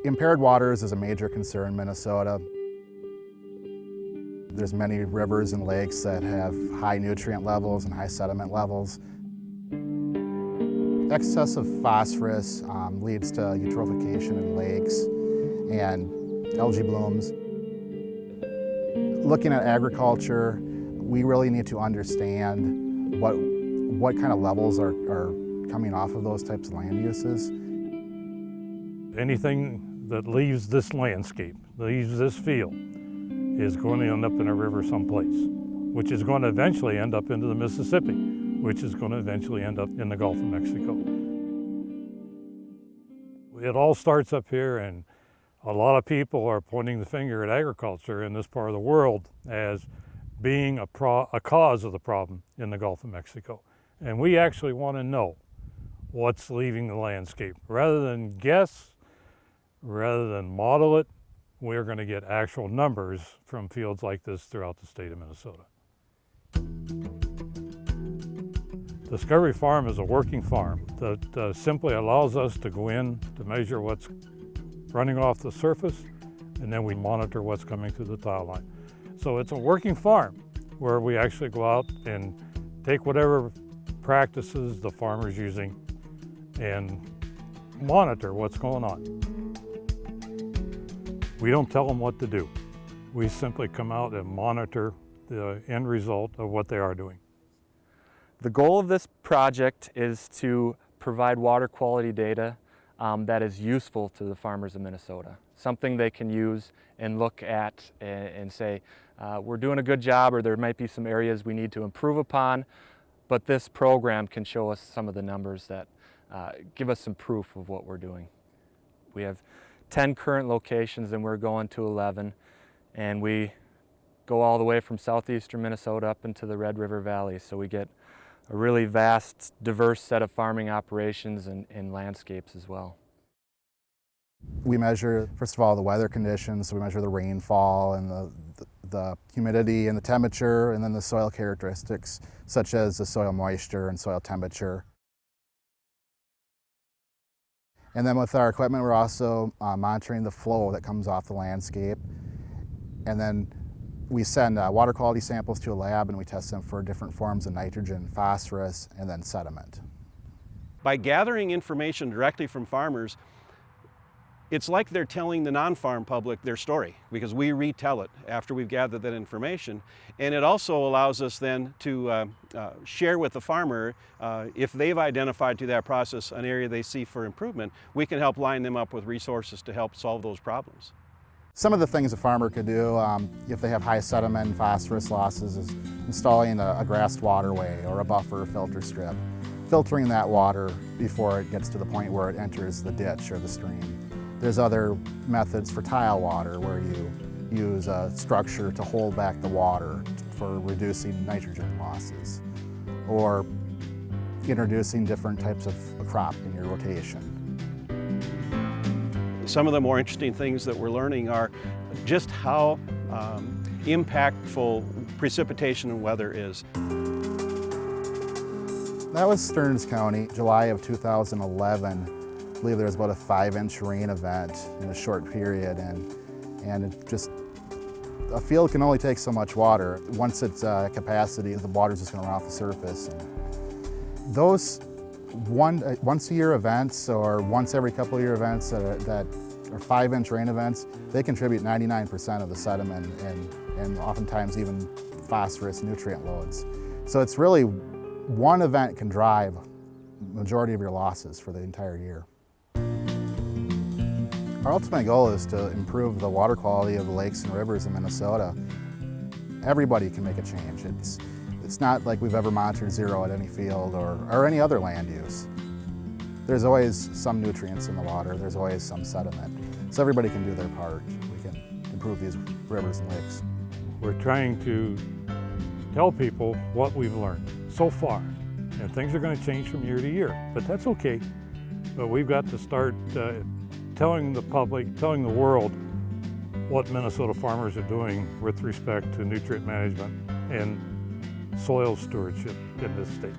Impaired waters is a major concern in Minnesota. There's many rivers and lakes that have high nutrient levels and high sediment levels. Excessive phosphorus leads to eutrophication in lakes and algae blooms. Looking at agriculture, we really need to understand what kind of levels are coming off of those types of land uses. Anything that leaves this landscape, leaves this field, is going to end up in a river someplace, which is going to eventually end up into the Mississippi, which is going to eventually end up in the Gulf of Mexico. It all starts up here, and a lot of people are pointing the finger at agriculture in this part of the world as being a cause of the problem in the Gulf of Mexico. And we actually want to know what's leaving the landscape. Rather than guess, rather than model it, we're going to get actual numbers from fields like this throughout the state of Minnesota. Discovery Farm is a working farm that simply allows us to go in to measure what's running off the surface, and then we monitor what's coming through the tile line. So it's a working farm where we actually go out and take whatever practices the farmer's using and monitor what's going on. We don't tell them what to do. We simply come out and monitor the end result of what they are doing. The goal of this project is to provide water quality data that is useful to the farmers of Minnesota. Something they can use and look at and say, we're doing a good job, or there might be some areas we need to improve upon, but this program can show us some of the numbers that give us some proof of what we're doing. We have 10 current locations and we're going to 11, and we go all the way from southeastern Minnesota up into the Red River Valley, so we get a really vast, diverse set of farming operations and landscapes as well. We measure, first of all, the weather conditions. So we measure the rainfall and the humidity and the temperature, and then the soil characteristics, such as the soil moisture and soil temperature. And then with our equipment, we're also monitoring the flow that comes off the landscape. And then we send water quality samples to a lab and we test them for different forms of nitrogen, phosphorus, and then sediment. By gathering information directly from farmers, it's like they're telling the non-farm public their story, because we retell it after we've gathered that information. And it also allows us then to share with the farmer, if they've identified through that process an area they see for improvement, we can help line them up with resources to help solve those problems. Some of the things a farmer could do if they have high sediment and phosphorus losses is installing a grassed waterway or a buffer filter strip, filtering that water before it gets to the point where it enters the ditch or the stream. There's other methods for tile water where you use a structure to hold back the water for reducing nitrogen losses, or introducing different types of crop in your rotation. Some of the more interesting things that we're learning are just how impactful precipitation and weather is. That was Stearns County, July of 2011. I believe there was about a 5-inch rain event in a short period, and it just, a field can only take so much water. Once it's at capacity, the water's just going to run off the surface. And those once-a-year events or once every couple of year events that are 5-inch rain events, they contribute 99% of the sediment and oftentimes even phosphorus nutrient loads. So it's really one event can drive the majority of your losses for the entire year. Our ultimate goal is to improve the water quality of the lakes and rivers in Minnesota. Everybody can make a change. It's not like we've ever monitored zero at any field or any other land use. There's always some nutrients in the water, there's always some sediment. So everybody can do their part. We can improve these rivers and lakes. We're trying to tell people what we've learned so far. And things are going to change from year to year, but that's okay. But we've got to start telling the public, telling the world what Minnesota farmers are doing with respect to nutrient management and soil stewardship in this state.